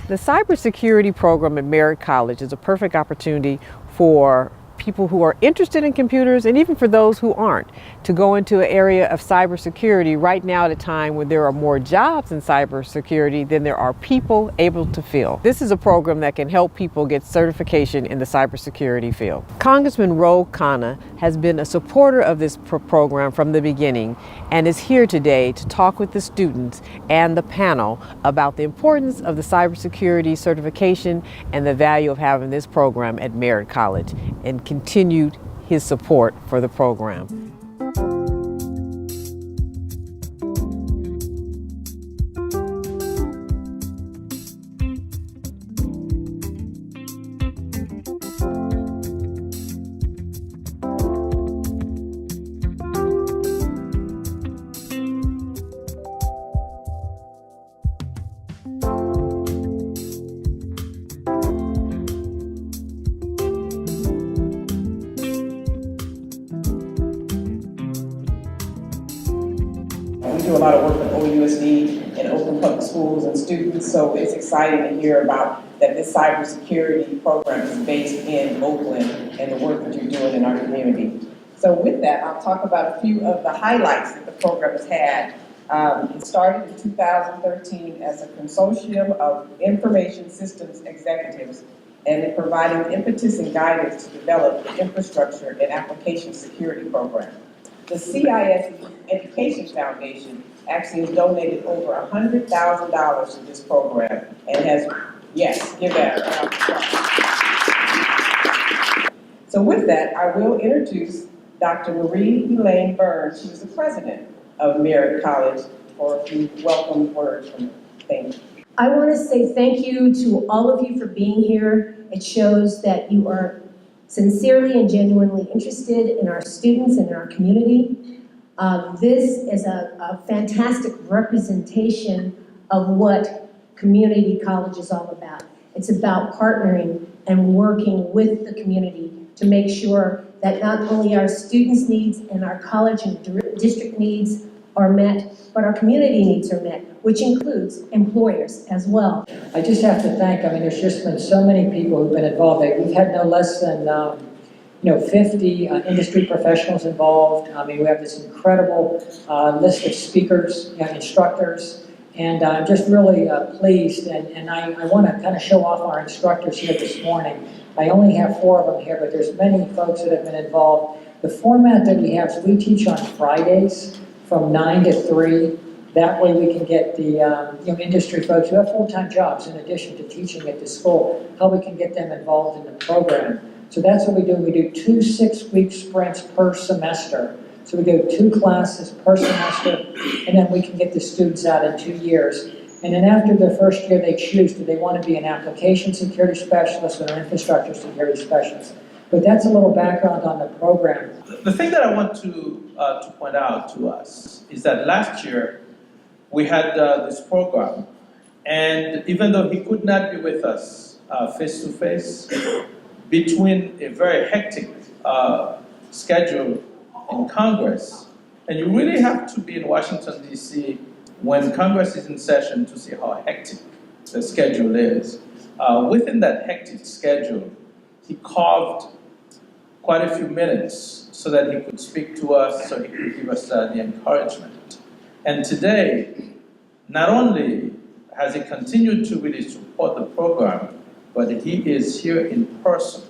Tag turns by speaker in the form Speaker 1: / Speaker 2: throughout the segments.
Speaker 1: The cybersecurity program at Merritt College is a perfect opportunity for people who are interested in computers, and even for those who aren't, to go into an area of cybersecurity right now at a time when there are more jobs in cybersecurity than there are people able to fill. This is a program that can help people get certification in the cybersecurity field. Congressman Ro Khanna has been a supporter of this program from the beginning and is here today to talk with the students and the panel about the importance of the cybersecurity certification and the value of having this program at Merritt College, and continued his support for the program.
Speaker 2: We do a lot of work with OUSD and open public schools and students, so it's exciting to hear about that this cybersecurity program is based in Oakland and the work that you're doing in our community. So with that, I'll talk about a few of the highlights that the program has had. It started in 2013 as a consortium of information systems executives, and it provided impetus and guidance to develop the infrastructure and application security program. The CIS Education Foundation actually has donated over $100,000 to this program and has, yes, give that a round of applause. So with that, I will introduce Dr. Marie Elaine Burns, who is the president of Merritt College, for a few welcome words from thank you.
Speaker 3: I want to say thank you to all of you for being here. It shows that you are sincerely and genuinely interested in our students and in our community. This is a fantastic representation of what community college is all about. It's about partnering and working with the community to make sure that not only our students' needs and our college and district needs are met, but our community needs are met, which includes employers as well.
Speaker 4: I just have to thank, there's just been so many people who've been involved. We've had no less than 50 industry professionals involved. We have this incredible list of speakers, instructors, and I'm just really pleased, and I want to kind of show off our instructors here this morning. I only have 4 of them here, but there's many folks that have been involved. The format that we have is we teach on Fridays from 9 to 3. That way we can get the industry folks who have full-time jobs in addition to teaching at the school, how we can get them involved in the program. So that's what we do. We do 2 6-week sprints per semester. So we do 2 classes per semester, and then we can get the students out in 2 years. And then after the first year, they choose, do they want to be an application security specialist or an infrastructure security specialist? But that's a little background on the program.
Speaker 5: The thing that I want to point out to us is that last year we had this program, and even though he could not be with us face to face, between a very hectic schedule in Congress, and you really have to be in Washington, D.C. when Congress is in session to see how hectic the schedule is. Within that hectic schedule, he carved quite a few minutes so that he could speak to us, so he could give us the encouragement. And today, not only has he continued to really support the program, but he is here in person.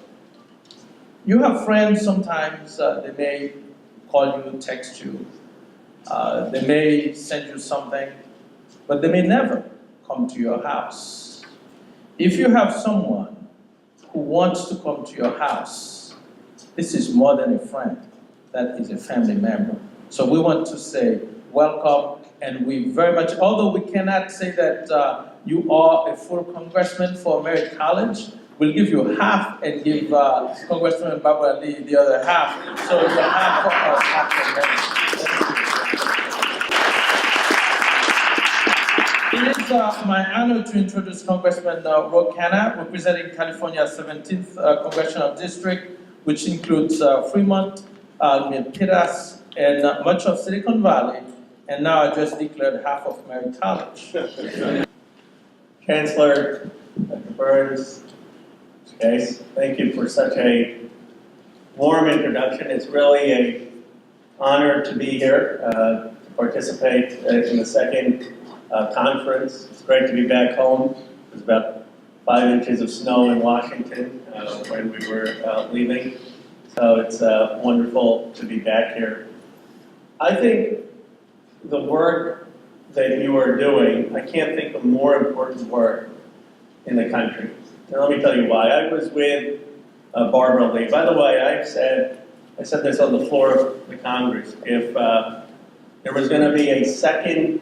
Speaker 5: You have friends sometimes, they may call you, text you, they may send you something, but they may never come to your house. If you have someone who wants to come to your house, this is more than a friend, that is a family member. So we want to say welcome, and we very much, although we cannot say that you are a full congressman for Merritt College, we'll give you half and give Congresswoman Barbara Lee the other half. So it's a half for us, half for Merritt. It is my honor to introduce Congressman Ro Khanna, representing California's 17th Congressional District, which includes Fremont, Milpitas, and much of Silicon Valley, and now I just declared half of Merritt College.
Speaker 6: Chancellor, Dr. Burns, Case, thank you for such a warm introduction. It's really an honor to be here to participate in the second conference. It's great to be back home. There's about 5 inches of snow in Washington when we were leaving. So it's wonderful to be back here. I think the work that you are doing, I can't think of more important work in the country. And let me tell you why. I was with Barbara Lee. By the way, I said this on the floor of the Congress. If there was going to be a second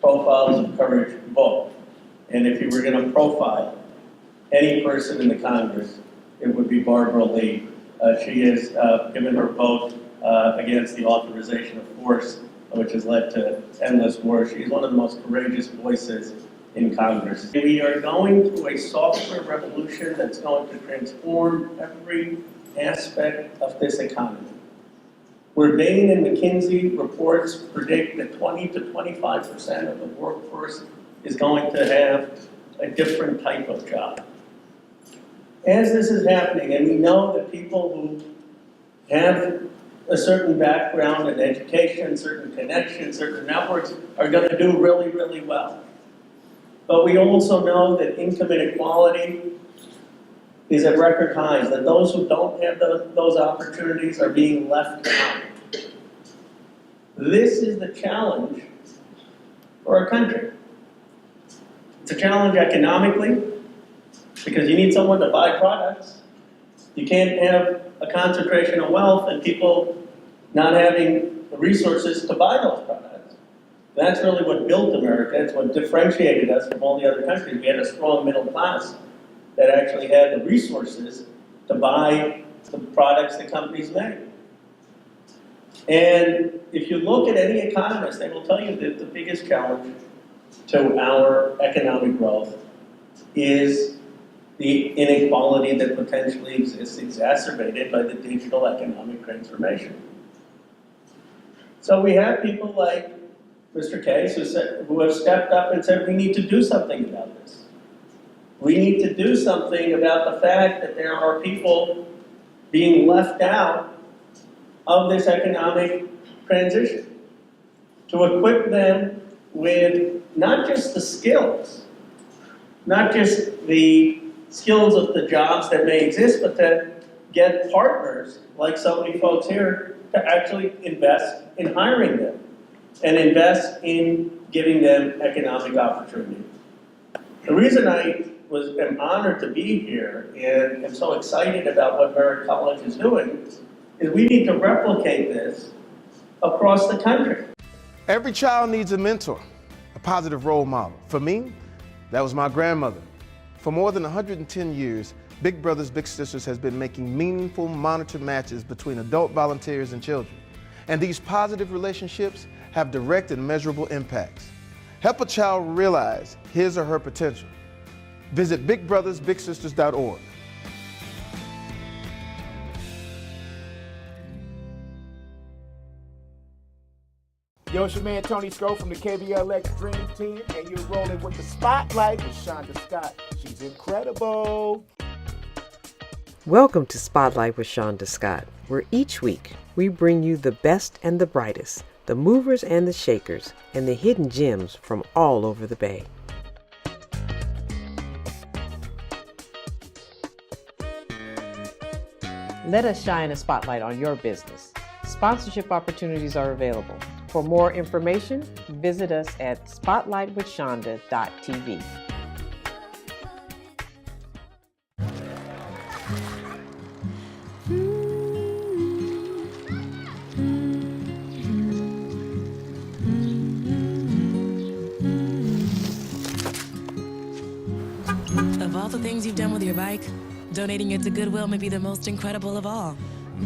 Speaker 6: Profiles of Courage book, and if you were going to profile any person in the Congress, it would be Barbara Lee. She has given her vote against the authorization of force, which has led to endless war. She's one of the most courageous voices in Congress. We are going through a software revolution that's going to transform every aspect of this economy. Where Bain and McKinsey reports predict that 20 to 25% of the workforce is going to have a different type of job. As this is happening, and we know that people who have a certain background in education, certain connections, certain networks are going to do really, really well. But we also know that income inequality is at record highs, that those who don't have those opportunities are being left out. This is the challenge for our country. It's a challenge economically, because you need someone to buy products. You can't have a concentration of wealth and people not having the resources to buy those products. That's really what built America. It's what differentiated us from all the other countries. We had a strong middle class that actually had the resources to buy the products that companies made. And if you look at any economist, they will tell you that the biggest challenge to our economic growth is the inequality that potentially exists, exacerbated by the digital economic transformation. So we have people like Mr. Case who have stepped up and said, we need to do something about this. We need to do something about the fact that there are people being left out of this economic transition, to equip them with not just the skills, not just the skills of the jobs that may exist, but to get partners, like so many folks here, to actually invest in hiring them and invest in giving them economic opportunity. The reason I am honored to be here and am so excited about what Merritt College is doing is we need to replicate this across the country.
Speaker 7: Every child needs a mentor, a positive role model. For me, that was my grandmother. For more than 110 years, Big Brothers Big Sisters has been making meaningful monitored matches between adult volunteers and children. And these positive relationships have direct and measurable impacts. Help a child realize his or her potential. Visit bigbrothersbigsisters.org.
Speaker 8: Yo, it's your man Tony Scroll from the KBLX Dream Team, and you're rolling with the Spotlight with Shonda Scott. She's incredible.
Speaker 1: Welcome to Spotlight with Shonda Scott, where each week we bring you the best and the brightest, the movers and the shakers, and the hidden gems from all over the Bay. Let us shine a spotlight on your business. Sponsorship opportunities are available. For more information, visit us at spotlightwithshonda.tv.
Speaker 9: Of all the things you've done with your bike, donating it to Goodwill may be the most incredible of all.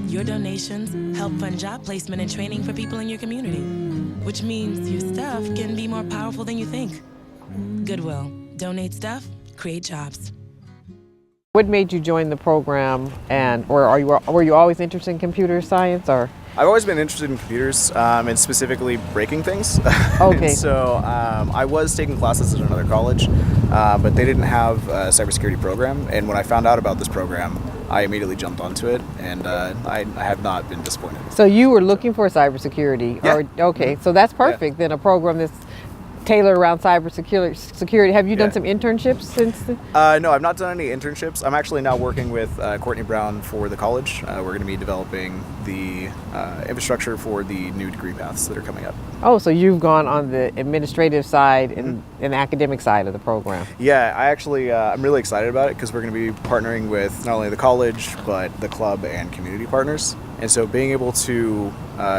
Speaker 9: Your donations help fund job placement and training for people in your community, which means your stuff can be more powerful than you think. Goodwill. Donate stuff, create jobs.
Speaker 1: What made you join the program, or were you always interested in computer science, or?
Speaker 10: I've always been interested in computers and specifically breaking things.
Speaker 1: Okay.
Speaker 10: So I was taking classes at another college, but they didn't have a cybersecurity program. And when I found out about this program, I immediately jumped onto it, and I have not been disappointed.
Speaker 1: So you were looking for cybersecurity?
Speaker 10: Yeah.
Speaker 1: Okay, so that's perfect. Then a program that's tailored around cybersecurity. Have you done some internships since then?
Speaker 10: No, I've not done any internships. I'm actually now working with Courtney Brown for the college. We're going to be developing the infrastructure for the new degree paths that are coming up.
Speaker 1: Oh, so you've gone on the administrative side and academic side of the program.
Speaker 10: Yeah, I'm really excited about it because we're going to be partnering with not only the college, but the club and community partners. And so being able to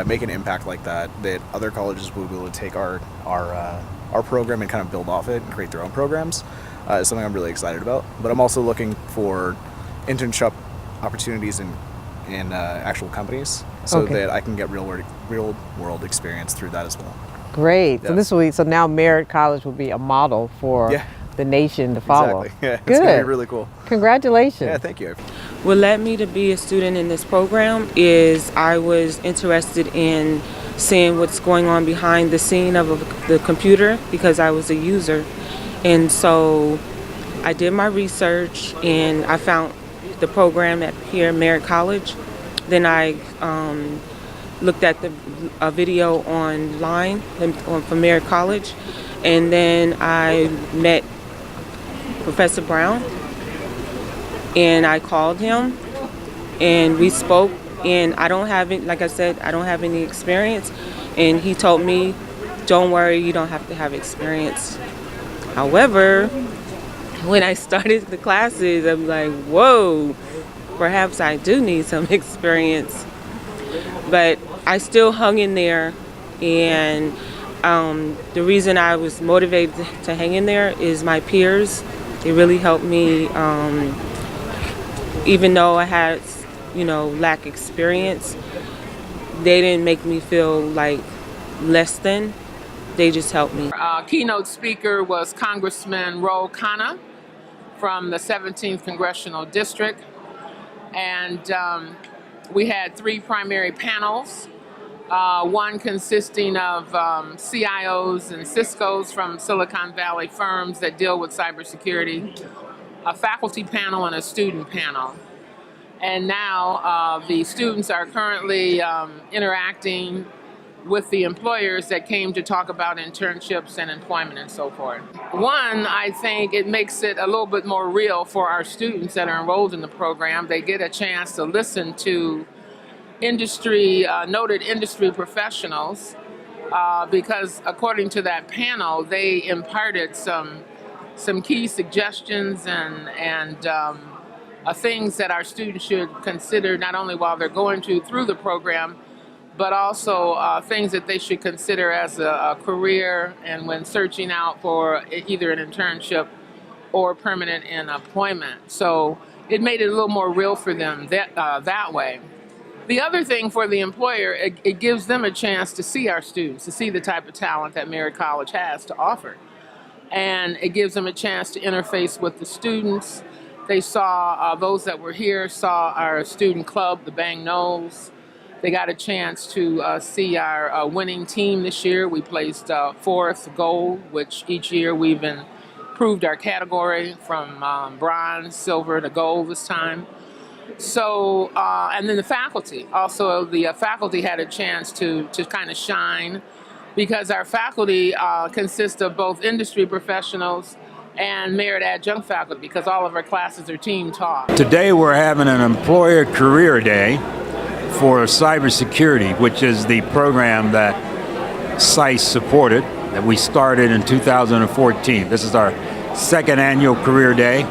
Speaker 10: make an impact like that other colleges will be able to take our program and kind of build off it and create their own programs is something I'm really excited about. But I'm also looking for internship opportunities in actual companies so that I can get real world experience through that as well.
Speaker 1: Great.
Speaker 10: Yes.
Speaker 1: So now Merritt College will be a model for the nation to follow.
Speaker 10: Exactly. Yeah,
Speaker 1: Good.
Speaker 10: It's going to be really cool.
Speaker 1: Congratulations.
Speaker 10: Yeah, thank you.
Speaker 11: What led me to be a student in this program is I was interested in seeing what's going on behind the scene of the computer because I was a user. And so I did my research and I found the program here at Merritt College. Then I looked at a video online from Merritt College, and then I met Professor Brown, and I called him, and we spoke. And I don't have it, like I said, I don't have any experience. And he told me, "Don't worry, you don't have to have experience." However, when I started the classes, I'm like, "Whoa, perhaps I do need some experience." But I still hung in there, and the reason I was motivated to hang in there is my peers. They really helped me, even though I had, lack experience. They didn't make me feel like less than. They just helped me.
Speaker 12: Keynote speaker was Congressman Ro Khanna from the 17th Congressional District, and we had 3 primary panels, one consisting of CIOs and CISCOs from Silicon Valley firms that deal with cybersecurity, a faculty panel, and a student panel. And now the students are currently interacting with the employers that came to talk about internships and employment and so forth. One, I think it makes it a little bit more real for our students that are enrolled in the program. They get a chance to listen to noted industry professionals because according to that panel, they imparted some key suggestions and things that our students should consider not only while they're going through the program, but also things that they should consider as a career and when searching out for either an internship or permanent employment. So it made it a little more real for them that way. The other thing for the employer, it gives them a chance to see our students, to see the type of talent that Merritt College has to offer. And it gives them a chance to interface with the students. They saw, those that were here saw our student club, the Bang Knolls. They got a chance to see our winning team this year. We placed 4th gold, which each year we've improved our category from bronze, silver to gold this time. So, and then the faculty. Also, the faculty had a chance to kind of shine because our faculty consists of both industry professionals and Merritt adjunct faculty because all of our classes are team taught.
Speaker 13: Today we're having an employer career day for cybersecurity, which is the program that SICE supported, that we started in 2014. This is our 2nd annual career day,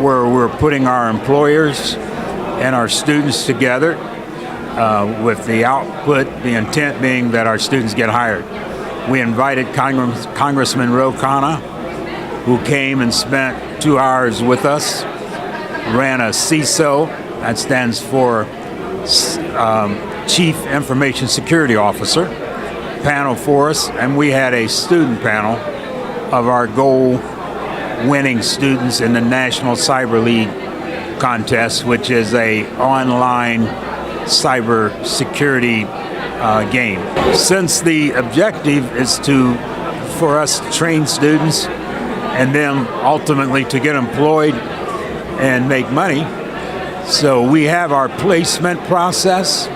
Speaker 13: where we're putting our employers and our students together with the output, the intent being that our students get hired. We invited Congressman Ro Khanna, who came and spent 2 hours with us, ran a CISO, that stands for Chief Information Security Officer, panel for us, and we had a student panel of our goal winning students in the National Cyber League contest, which is a online cyber security game. Since the objective is for us to train students and then ultimately to get employed and make money, so we have our placement process,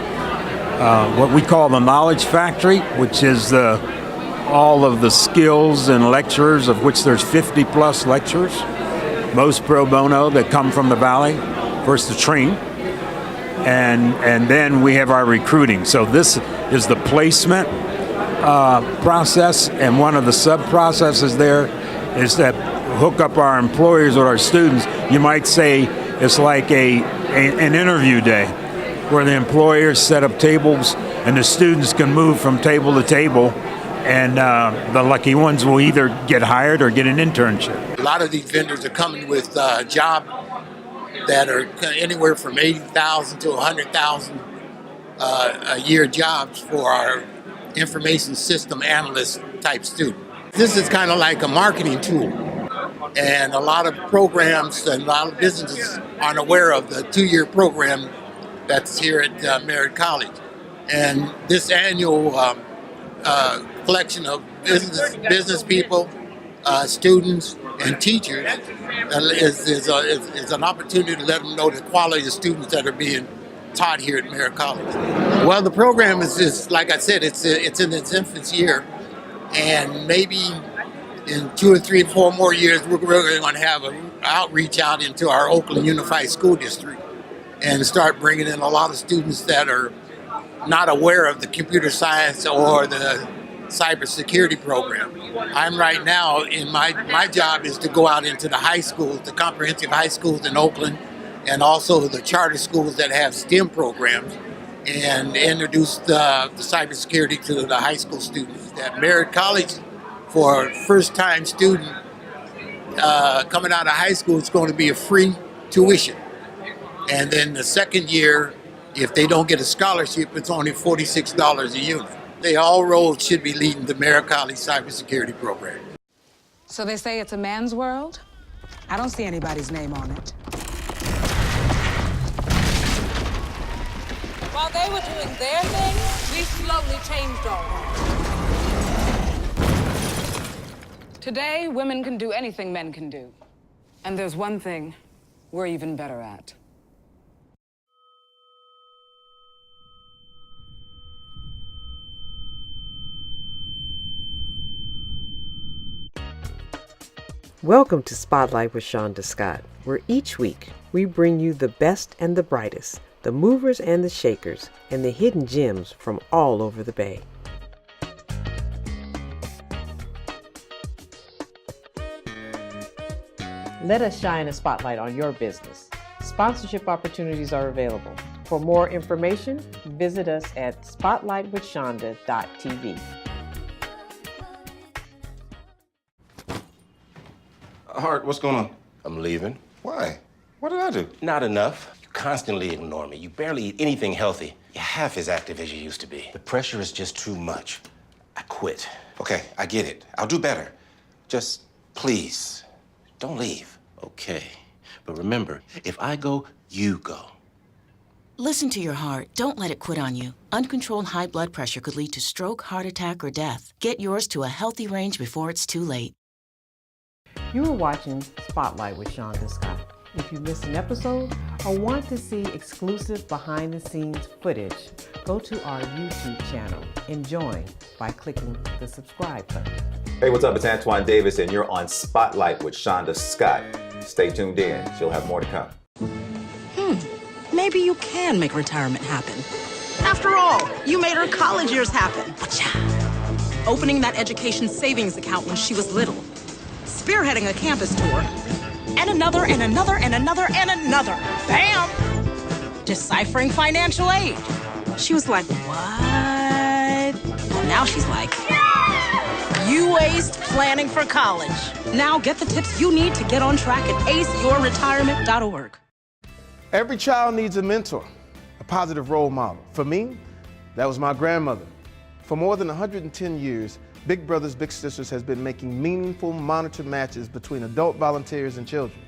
Speaker 13: what we call the Knowledge Factory, which is all of the skills and lecturers, of which there's 50 plus lecturers, most pro bono, that come from the Valley, first to train. And then we have our recruiting. So this is the placement process, and one of the sub-processes there is that hook up our employers with our students. You might say it's like an interview day, where the employers set up tables and the students can move from table to table, and the lucky ones will either get hired or get an internship.
Speaker 14: A lot of these vendors are coming with jobs that are anywhere from 80,000 to 100,000 a year jobs for our information system analyst type student. This is kind of like a marketing tool, and a lot of programs and a lot of businesses aren't aware of the 2-year program that's here at Merritt College. And this annual collection of business people, students, and teachers is an opportunity to let them know the quality of students that are being taught here at Merritt College. Well, the program is like I said, it's in its infancy year, and maybe in 2 or 3 or 4 more years, we're really going to have an outreach out into our Oakland Unified School District and start bringing in a lot of students that are not aware of the computer science or the cybersecurity program. I'm right now, my job is to go out into the high schools, the comprehensive high schools in Oakland, and also the charter schools that have STEM programs, and introduce the cybersecurity to the high school students. At Merritt College, for a first-time student coming out of high school, it's going to be a free tuition. And then the second year, if they don't get a scholarship, it's only $46 a unit. All roads should be leading to Merritt College cybersecurity program.
Speaker 15: So they say it's a man's world? I don't see anybody's name on it.
Speaker 16: While they were doing their thing, we slowly changed our world.
Speaker 15: Today, women can do anything men can do. And there's one thing we're even better at.
Speaker 1: Welcome to Spotlight with Shonda Scott, where each week we bring you the best and the brightest, the movers and the shakers, and the hidden gems from all over the Bay. Let us shine a spotlight on your business. Sponsorship opportunities are available. For more information, visit us at spotlightwithshonda.tv.
Speaker 17: Hart, what's going on? I'm leaving. Why? What did I do? Not enough. You constantly ignore me. You barely eat anything healthy. You're half as active as you used to be. The pressure is just too much. I quit. Okay, I get it. I'll do better. Just please, don't leave. Okay. But remember, if I go, you go.
Speaker 18: Listen to your heart. Don't let it quit on you. Uncontrolled high blood pressure could lead to stroke, heart attack, or death. Get yours to a healthy range before it's too late.
Speaker 1: You are watching Spotlight with Shonda Scott. If you missed an episode or want to see exclusive behind-the-scenes footage, go to our YouTube channel and join by clicking the subscribe button.
Speaker 19: Hey, what's up? It's Antoine Davis, and you're on Spotlight with Shonda Scott. Stay tuned in. She'll have more to come.
Speaker 20: Maybe you can make retirement happen. After all, you made her college years happen. Opening that education savings account when she was little. Spearheading a campus tour. And another, and another, and another, and another. Bam! Deciphering financial aid. She was like, what? Well, now she's like, you aced planning for college. Now get the tips you need to get on track at aceyourretirement.org.
Speaker 7: Every child needs a mentor, a positive role model. For me, that was my grandmother. For more than 110 years, Big Brothers Big Sisters has been making meaningful monitored matches between adult volunteers and children.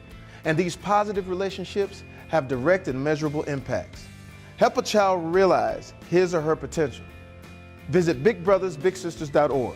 Speaker 7: And these positive relationships have direct and measurable impacts. Help a child realize his or her potential. Visit bigbrothersbigsisters.org.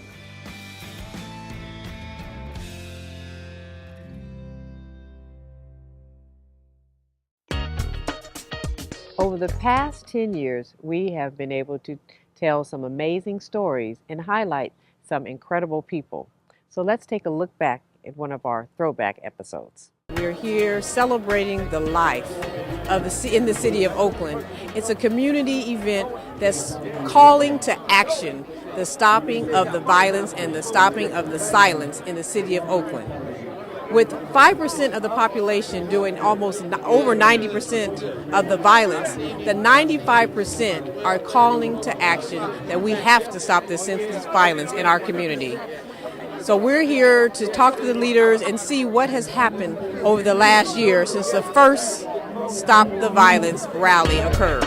Speaker 1: Over the past 10 years, we have been able to tell some amazing stories and highlight some incredible people. So let's take a look back at one of our throwback episodes. We're here celebrating the life of in the city of Oakland. It's a community event that's calling to action the stopping of the violence and the stopping of the silence in the city of Oakland. With 5% of the population doing almost over 90% of the violence, the 95% are calling to action that we have to stop this senseless violence in our community. So we're here to talk to the leaders and see what has happened over the last year since the first Stop the Violence rally occurred.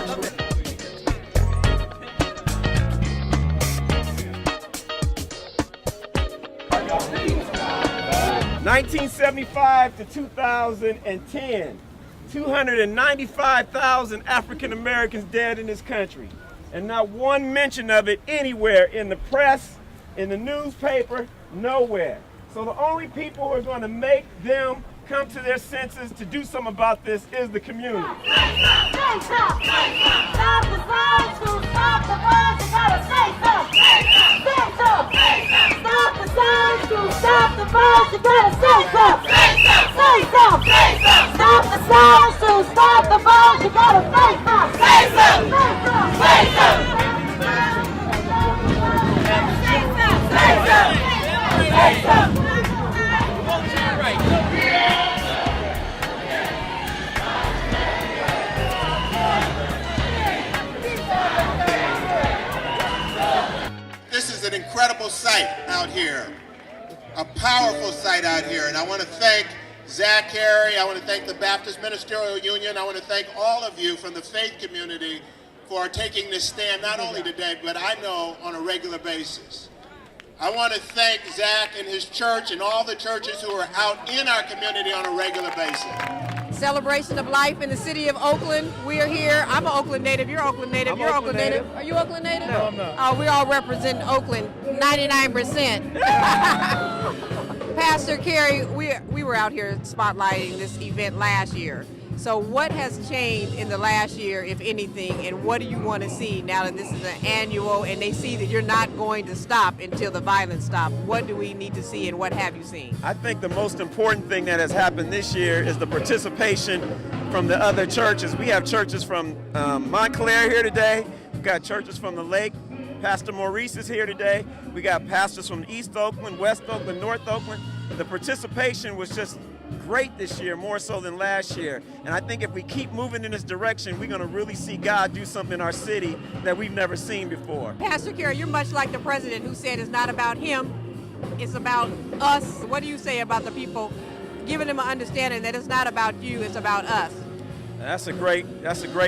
Speaker 8: 1975 to 2010, 295,000 African Americans dead in this country, and not one mention of it anywhere in the press, in the newspaper, nowhere. So the only people who are going to make them come to their senses to do something about this is the community.
Speaker 16: Stop the violence, stop the violence, you gotta say something. Say something. Stop the violence, stop the violence, you gotta say something. Say something. Stop the violence, stop the violence, you gotta say something. Say something. Say something. Say something. Say something.
Speaker 21: This is an incredible sight out here, a powerful sight out here, and I want to thank Zach Carey, I want to thank the Baptist Ministerial Union, I want to thank all of you from the faith community for taking this stand, not only today, but I know on a regular basis. I want to thank Zach and his church and all the churches who are out in our community on a regular basis.
Speaker 1: Celebration of life in the city of Oakland. We are here. I'm an Oakland native. You're Oakland native. You're Oakland native. Are you Oakland native?
Speaker 8: No, I'm not.
Speaker 1: Oh, we all represent Oakland, 99%. Pastor Carey, we were out here spotlighting this event last year. So what has changed in the last year, if anything, and what do you want to see now that this is an annual and they see that you're not going to stop until the violence stops? What do we need to see and what have you seen?
Speaker 8: I think the most important thing that has happened this year is the participation from the other churches. We have churches from Montclair here today. We've got churches from the Lake. Pastor Maurice is here today. We got pastors from East Oakland, West Oakland, North Oakland. The participation was just great this year, more so than last year. And I think if we keep moving in this direction, we're going to really see God do something in our city that we've never seen before.
Speaker 1: Pastor Carey, you're much like the president who said it's not about him, it's about us. What do you say about the people giving them an understanding that it's not about you, it's about us?
Speaker 8: That's a great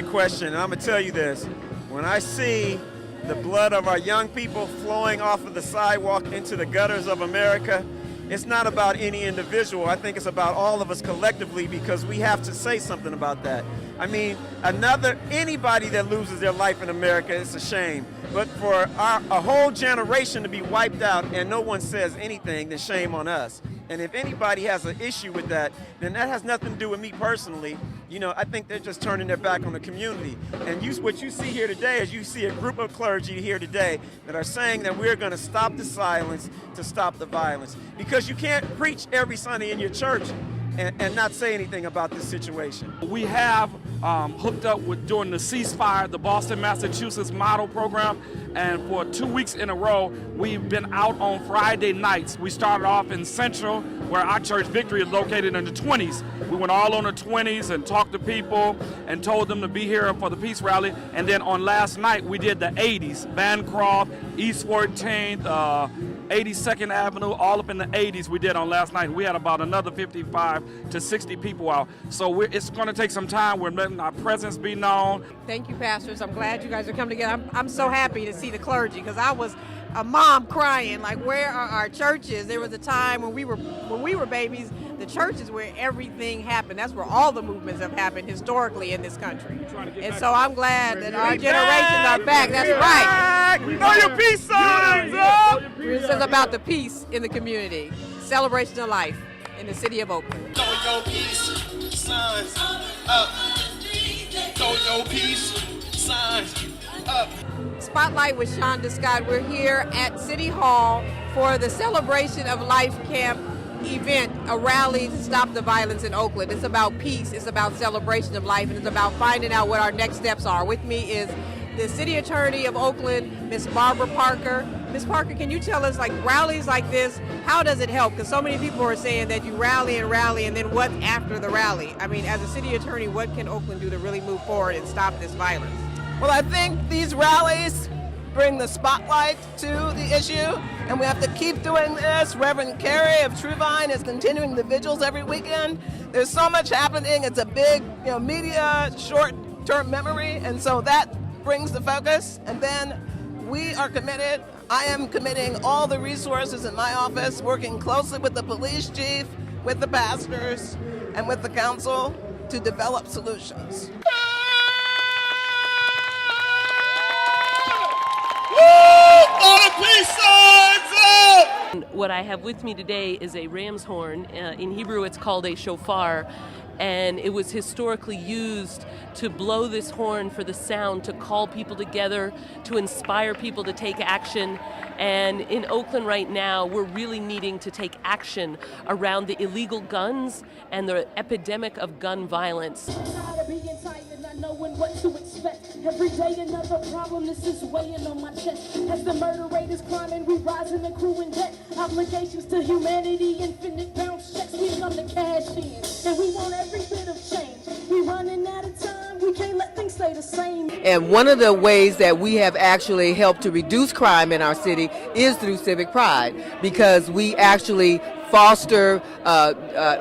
Speaker 8: question. And I'm going to tell you this. When I see the blood of our young people flowing off of the sidewalk into the gutters of America, it's not about any individual. I think it's about all of us collectively because we have to say something about that. I mean, anybody that loses their life in America, it's a shame. But for a whole generation to be wiped out and no one says anything, then shame on us. And if anybody has an issue with that, then that has nothing to do with me personally. You know, I think they're just turning their back on the community. And what you see here today is you see a group of clergy here today that are saying that we're going to stop the silence to stop the violence. Because you can't preach every Sunday in your church and not say anything about this situation.
Speaker 22: We have hooked up with during the ceasefire, the Boston, Massachusetts model program, and for 2 weeks in a row, we've been out on Friday nights. We started off in Central, where our church Victory is located in the 20s. We went all on the 20s and talked to people and told them to be here for the peace rally. And then on last night, we did the 80s, Bancroft, East 14th, 82nd Avenue, all up in the 80s we did on last night. We had about another 55 to 60 people out. So it's going to take some time. We're letting our presence be known.
Speaker 1: Thank you, pastors. I'm glad you guys are coming together. I'm so happy to see the clergy because I was a mom crying, like, where are our churches? There was a time when we were babies the church is where everything happened. That's where all the movements have happened historically in this country. And so I'm glad that our generations are back. That's right.
Speaker 8: Throw your peace signs up.
Speaker 1: This is about the peace in the community. Celebration of life in the city of Oakland.
Speaker 2: Throw your peace signs up. Throw your peace signs up.
Speaker 1: Spotlight with Shonda Scott. We're here at City Hall for the Celebration of Life Camp event, a rally to stop the violence in Oakland. It's about peace, it's about celebration of life, and it's about finding out what our next steps are. With me is the City Attorney of Oakland, Miss Barbara Parker. Miss Parker, can you tell us, like, rallies like this, how does it help? Because so many people are saying that you rally, and then what's after the rally? I mean, as a City Attorney, what can Oakland do to really move forward and stop this violence?
Speaker 3: Well, I think these rallies bring the spotlight to the issue, and we have to keep doing this. Reverend Carey of Truvine is continuing the vigils every weekend. There's so much happening. It's a big, media short-term memory, and so that brings the focus. And then we are committed. I am committing all the resources in my office, working closely with the police chief, with the pastors, and with the council to develop solutions.
Speaker 23: What I have with me today is a ram's horn. In Hebrew, it's called a shofar, and it was historically used to blow this horn for the sound, to call people together, to inspire people to take action. And in Oakland right now, we're really needing to take action around the illegal guns and the epidemic of gun violence.
Speaker 16: Knowing what to expect. Every day another problem, this is weighing on my chest. As the murder rate is climbing, we rising, accruing debt. Obligations to humanity, infinite bounce checks. We come to cash in, and we want every bit of change. We running out of time, we can't let things stay the same.
Speaker 1: And one of the ways that we have actually helped to reduce crime in our city is through Civic Pride, because we actually foster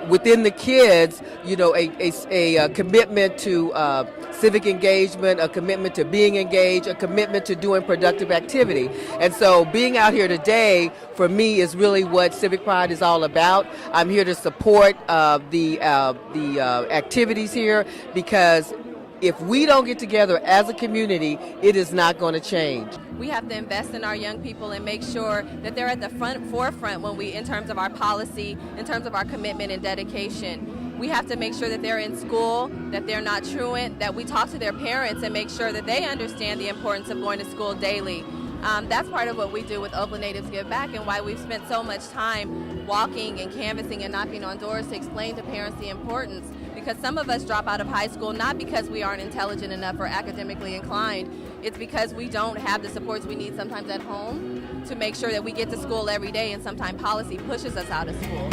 Speaker 1: within the kids, a commitment to civic engagement, a commitment to being engaged, a commitment to doing productive activity. And so being out here today, for me, is really what Civic Pride is all about. I'm here to support the activities here, because if we don't get together as a community, it is not going to change.
Speaker 24: We have to invest in our young people and make sure that they're at the forefront in terms of our policy, in terms of our commitment and dedication. We have to make sure that they're in school, that they're not truant, that we talk to their parents and make sure that they understand the importance of going to school daily. That's part of what we do with Oakland Natives Give Back, and why we've spent so much time walking and canvassing and knocking on doors to explain to parents the importance. Because some of us drop out of high school not because we aren't intelligent enough or academically inclined. It's because we don't have the supports we need sometimes at home to make sure that we get to school every day, and sometimes policy pushes us out of school.